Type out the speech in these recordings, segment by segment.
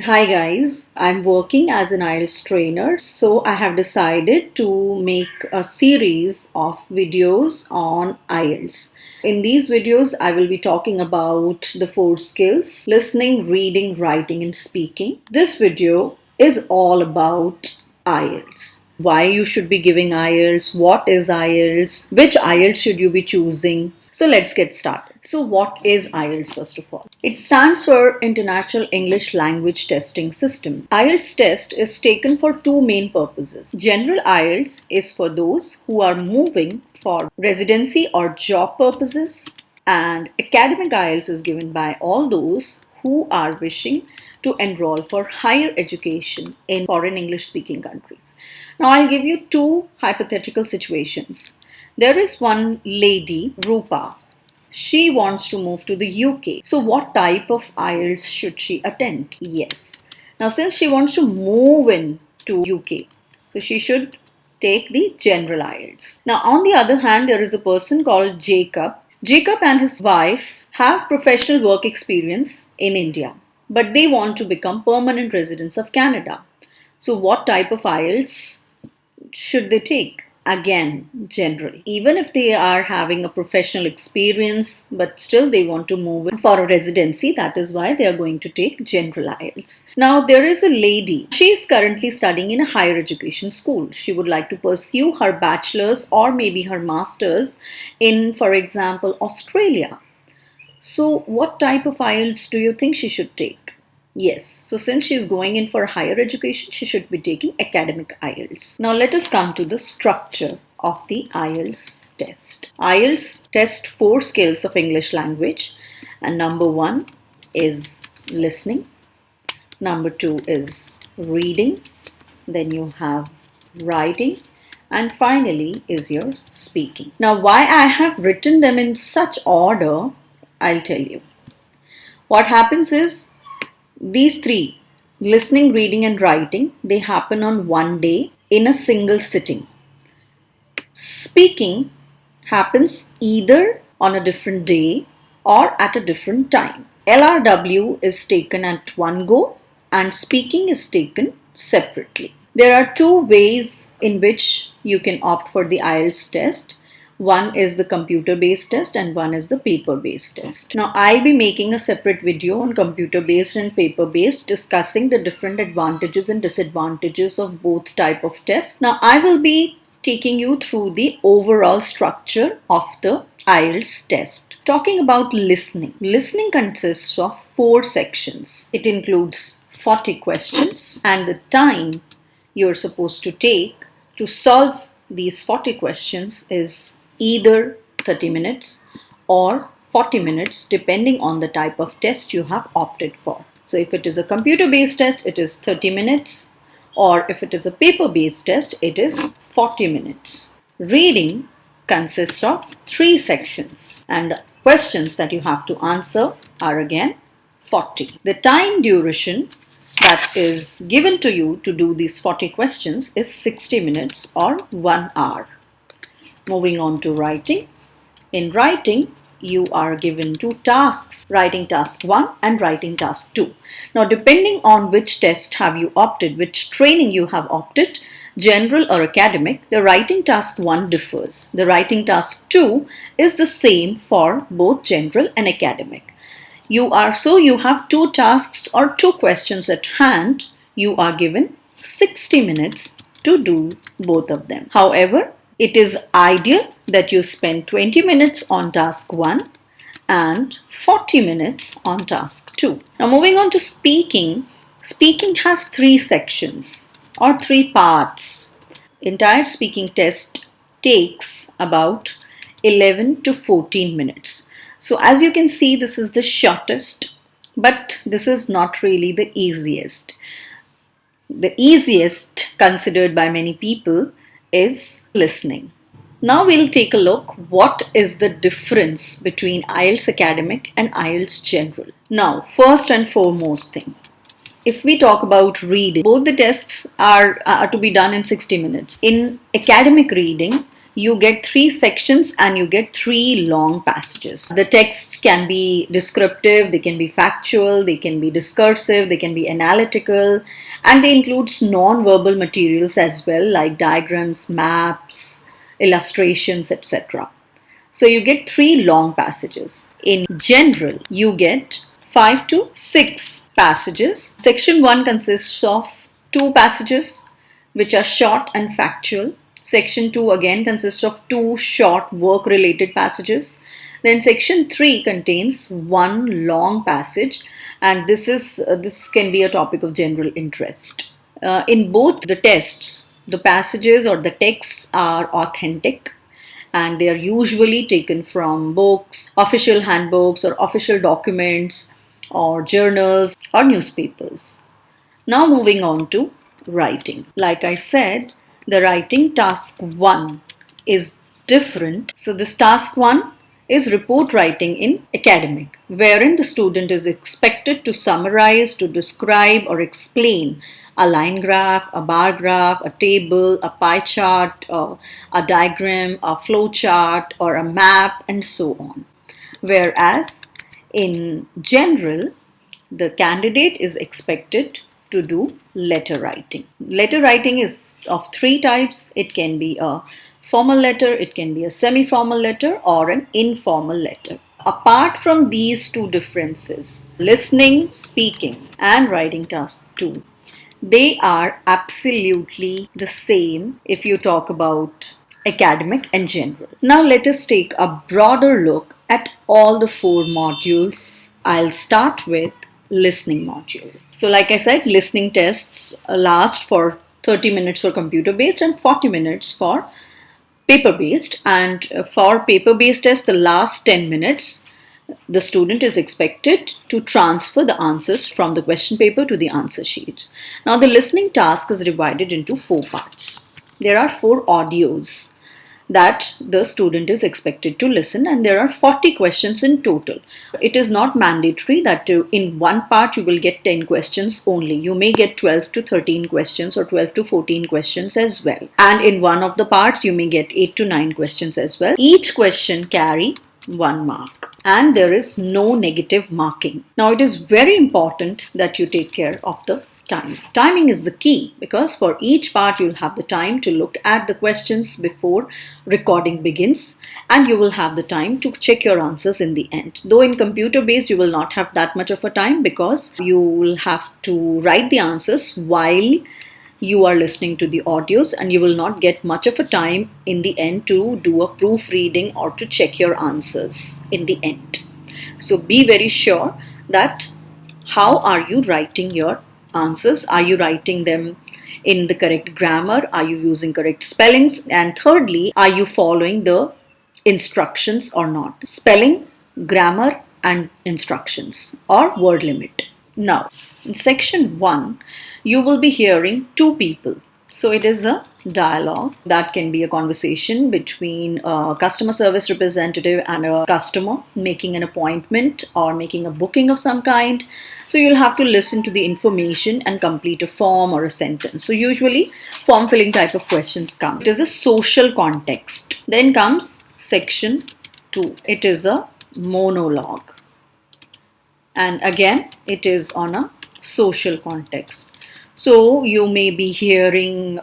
Hi guys, I'm working as an IELTS trainer, so I have decided to make a series of videos on IELTS. In these videos, I will be talking about the four skills: listening, reading, writing, and speaking. This video is all about IELTS. Why you should be giving IELTS, what is IELTS, which IELTS should you be choosing. So let's get started. So, what is IELTS first of all? It stands for International English Language Testing System. IELTS test is taken for two main purposes. General IELTS is for those who are moving for residency or job purposes, and academic IELTS is given by all those who are wishing to enroll for higher education in foreign English speaking countries. Now, I'll give you two hypothetical situations. There is one lady, Rupa. She wants to move to the UK. So, what type of IELTS should she attend? Yes. Now, since she wants to move in to UK, so she should take the general IELTS. Now, on the other hand, there is a person called Jacob. Jacob and his wife have professional work experience in India, but they want to become permanent residents of Canada. So, what type of IELTS should they take? Again, general. Even if they are having a professional experience, but still they want to move for a residency, that is why they are going to take general IELTS. Now, there is a lady. She is currently studying in a higher education school. She would like to pursue her bachelor's or maybe her master's in, for example, Australia. So, what type of IELTS do you think she should take? Yes, so since she is going in for higher education, she should be taking academic IELTS. Now let us come to the structure of the IELTS test. IELTS test four skills of English language, and number one is listening, number two is reading, then you have writing, and finally is your speaking. Now why I have written them in such order, I'll tell you. What happens is, these three, listening, reading, and writing, they happen on one day in a single sitting. Speaking happens either on a different day or at a different time. LRW is taken at one go and speaking is taken separately. There are two ways in which you can opt for the IELTS test. One is the computer-based test and one is the paper-based test. Now, I'll be making a separate video on computer-based and paper-based, discussing the different advantages and disadvantages of both type of tests. Now, I will be taking you through the overall structure of the IELTS test. Talking about listening. Listening consists of four sections. It includes 40 questions, and the time you're supposed to take to solve these 40 questions is either 30 minutes or 40 minutes, depending on the type of test you have opted for. So if it is a computer-based test, it is 30 minutes, or if it is a paper-based test, it is 40 minutes. Reading consists of three sections, and the questions that you have to answer are again 40. The time duration that is given to you to do these 40 questions is 60 minutes or 1 hour. Moving on to writing. In writing, you are given two tasks, writing task 1 and writing task 2. Now, depending on which test have you opted, which training you have opted, general or academic, the writing task 1 differs. The writing task 2 is the same for both general and academic. You have two tasks or two questions at hand. You are given 60 minutes to do both of them. However, it is ideal that you spend 20 minutes on task 1 and 40 minutes on task 2. Now moving on to speaking. Speaking has three sections or three parts. Entire speaking test takes about 11 to 14 minutes. So as you can see, this is the shortest, but this is not really the easiest. The easiest, considered by many people, is listening. Now we'll take a look what is the difference between IELTS Academic and IELTS General. Now, first and foremost thing, if we talk about reading, both the tests are to be done in 60 minutes. In academic reading, You get 3 sections and you get 3 long passages. The text can be descriptive, they can be factual, they can be discursive, they can be analytical, and they include non-verbal materials as well, like diagrams, maps, illustrations, etc. So you get 3 long passages. In general, you get 5 to 6 passages. Section 1 consists of 2 passages, which are short and factual. Section 2 again consists of 2 short work related passages. Then section 3 contains 1 long passage, and this can be a topic of general interest. In both the tests, the passages or the texts are authentic, and they are usually taken from books, official handbooks, or official documents, or journals, or newspapers. Now, moving on to writing. Like I said, the writing task 1 is different. So, this task 1 is report writing in academic, wherein the student is expected to summarize, to describe, or explain a line graph, a bar graph, a table, a pie chart, a diagram, a flow chart, or a map, and so on. Whereas in general, the candidate is expected to do letter writing. Letter writing is of 3 types. It can be a formal letter, it can be a semi-formal letter, or an informal letter. Apart from these 2 differences, listening, speaking, and writing task 2, they are absolutely the same if you talk about academic and general. Now let us take a broader look at all the 4 modules. I'll start with listening module. So like I said, listening tests last for 30 minutes for computer based and 40 minutes for paper based, and for paper based tests, the last 10 minutes the student is expected to transfer the answers from the question paper to the answer sheets. Now the listening task is divided into 4 parts. There are 4 audios that the student is expected to listen, and there are 40 questions in total. It is not mandatory that in one part you will get 10 questions only. You may get 12 to 13 questions or 12 to 14 questions as well. And in one of the parts you may get 8 to 9 questions as well. Each question carry 1 mark, and there is no negative marking. Now it is very important that you take care of the time. Timing is the key, because for each part you'll have the time to look at the questions before recording begins, and you will have the time to check your answers in the end. Though in computer based you will not have that much of a time, because you will have to write the answers while you are listening to the audios, and you will not get much of a time in the end to do a proofreading or to check your answers in the end. So be very sure that how are you writing your answers? Are you writing them in the correct grammar? Are you using correct spellings? And thirdly, are you following the instructions or not? Spelling, grammar, and instructions or word limit. Now, in section 1, you will be hearing 2 people. So it is a dialogue. That can be a conversation between a customer service representative and a customer making an appointment or making a booking of some kind. So you'll have to listen to the information and complete a form or a sentence. So usually form filling type of questions come. It is a social context. Then comes section 2. It is a monologue. And again, it is on a social context. So you may be hearing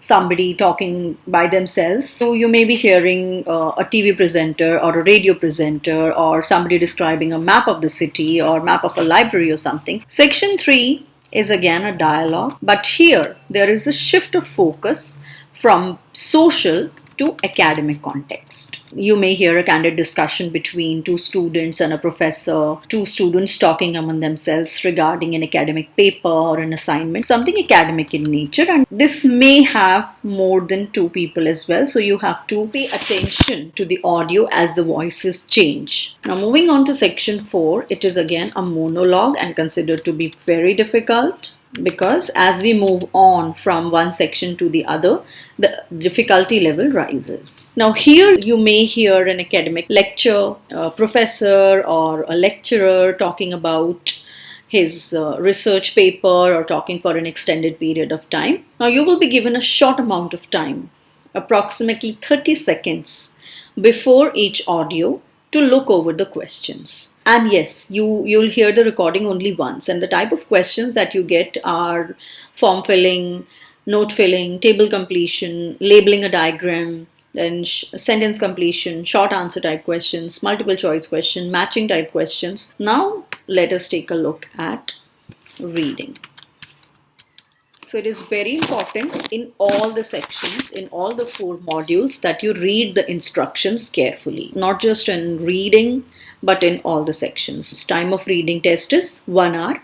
somebody talking by themselves. So you may be hearing a TV presenter or a radio presenter or somebody describing a map of the city or map of a library or something. Section 3 is again a dialogue, but here there is a shift of focus from social to academic context. You may hear a candid discussion between 2 students and a professor, 2 students talking among themselves regarding an academic paper or an assignment, something academic in nature, and this may have more than 2 people as well. So you have to pay attention to the audio as the voices change. Now moving on to section 4, it is again a monologue and considered to be very difficult, because as we move on from one section to the other, the difficulty level rises. Now here you may hear an academic lecture, a professor or a lecturer talking about his research paper or talking for an extended period of time. Now you will be given a short amount of time, approximately 30 seconds before each audio to look over the questions. And yes, you'll hear the recording only once, and the type of questions that you get are form filling, note filling, table completion, labeling a diagram, then sentence completion, short answer type questions, multiple choice question, matching type questions. Now let us take a look at reading. So it is very important in all the sections, in all the 4 modules, that you read the instructions carefully. Not just in reading, but in all the sections. Time of reading test is 1 hour.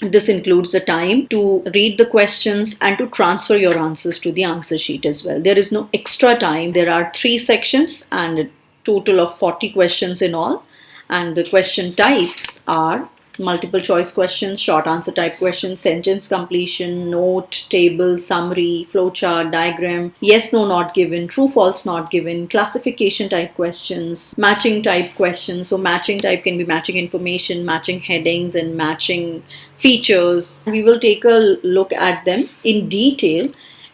This includes the time to read the questions and to transfer your answers to the answer sheet as well. There is no extra time. There are 3 sections and a total of 40 questions in all. And the question types are multiple choice questions, short answer type questions, sentence completion, note, table, summary, flowchart, diagram, yes, no, not given, true, false, not given, classification type questions, matching type questions. So matching type can be matching information, matching headings, and matching features. We will take a look at them in detail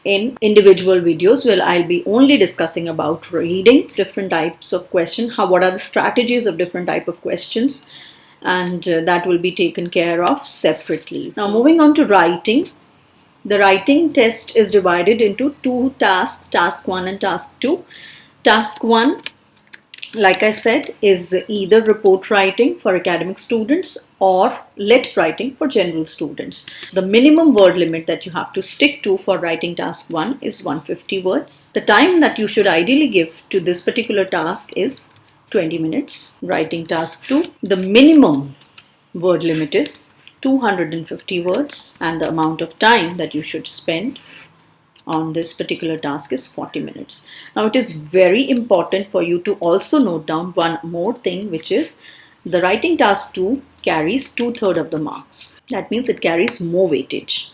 in individual videos where I'll be only discussing about reading, different types of questions, what are the strategies of different type of questions, and that will be taken care of separately. Now moving on to writing. The writing test is divided into 2 tasks, task 1 and task 2. Task 1, like I said, is either report writing for academic students or let writing for general students. The minimum word limit that you have to stick to for writing task 1 is 150 words. The time that you should ideally give to this particular task is 20 minutes. Writing task 2, the minimum word limit is 250 words, and the amount of time that you should spend on this particular task is 40 minutes. Now it is very important for you to also note down one more thing, which is the writing task 2 carries 2/3 of the marks. That means it carries more weightage,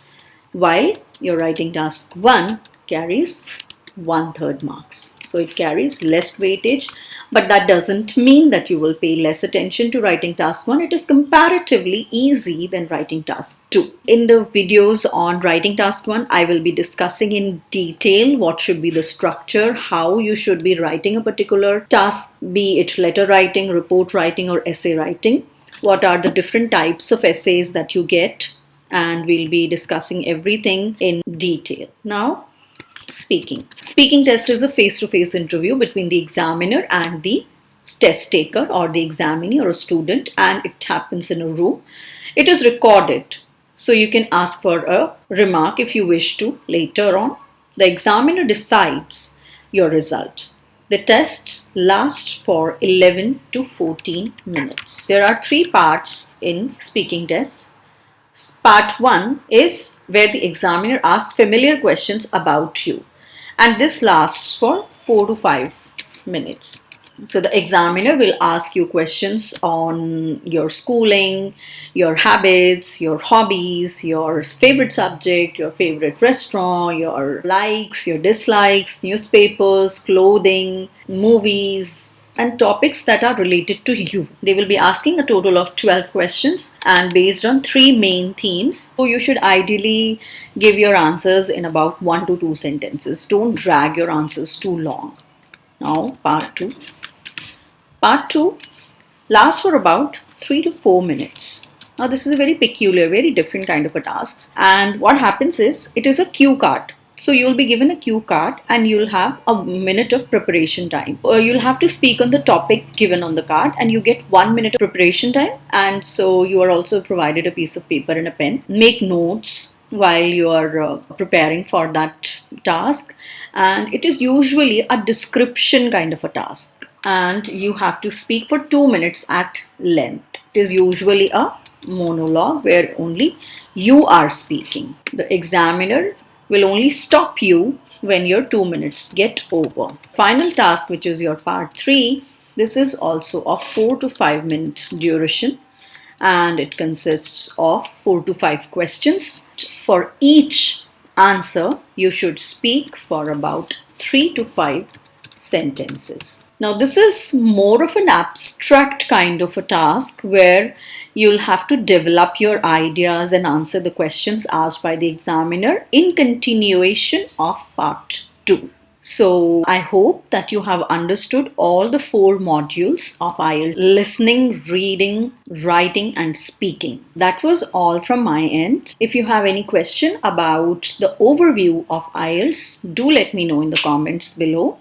while your writing task 1 carries 1/3 marks. So it carries less weightage, but that doesn't mean that you will pay less attention to writing task 1. It is comparatively easy than writing task 2. In the videos on writing task 1, I will be discussing in detail what should be the structure, how you should be writing a particular task, be it letter writing, report writing, or essay writing. What are the different types of essays that you get, and we'll be discussing everything in detail. Now, speaking. Speaking test is a face-to-face interview between the examiner and the test taker, or the examinee or a student, and it happens in a room. It is recorded, so you can ask for a remark if you wish to later on. The examiner decides your results. The tests last for 11 to 14 minutes. There are 3 parts in speaking test. Part 1 is where the examiner asks familiar questions about you, and this lasts for 4 to 5 minutes. So the examiner will ask you questions on your schooling, your habits, your hobbies, your favorite subject, your favorite restaurant, your likes, your dislikes, newspapers, clothing, movies, and topics that are related to you. They will be asking a total of 12 questions and based on 3 main themes. So you should ideally give your answers in about 1 to 2 sentences. Don't drag your answers too long. Now, part 2. Part 2 lasts for about 3 to 4 minutes. Now, this is a very peculiar, very different kind of a task. And what happens is, it is a cue card. So you'll be given a cue card and you'll have a minute of preparation time. You'll have to speak on the topic given on the card, and you get 1 minute of preparation time. And so you are also provided a piece of paper and a pen. Make notes while you are preparing for that task. And it is usually a description kind of a task. And you have to speak for 2 minutes at length. It is usually a monologue where only you are speaking. The examiner will only stop you when your 2 minutes get over. Final task, which is your part 3, this is also of 4 to 5 minutes duration, and it consists of 4 to 5 questions. For each answer, you should speak for about 3 to 5 sentences. Now, this is more of an abstract kind of a task where you'll have to develop your ideas and answer the questions asked by the examiner in continuation of part 2. So I hope that you have understood all the four modules of IELTS: listening, reading, writing, and speaking. That was all from my end. If you have any question about the overview of IELTS, do let me know in the comments below,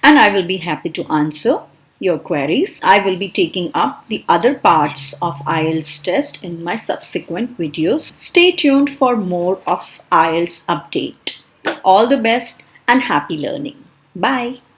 and I will be happy to answer your queries. I will be taking up the other parts of IELTS test in my subsequent videos. Stay tuned for more of IELTS update. All the best and happy learning. Bye.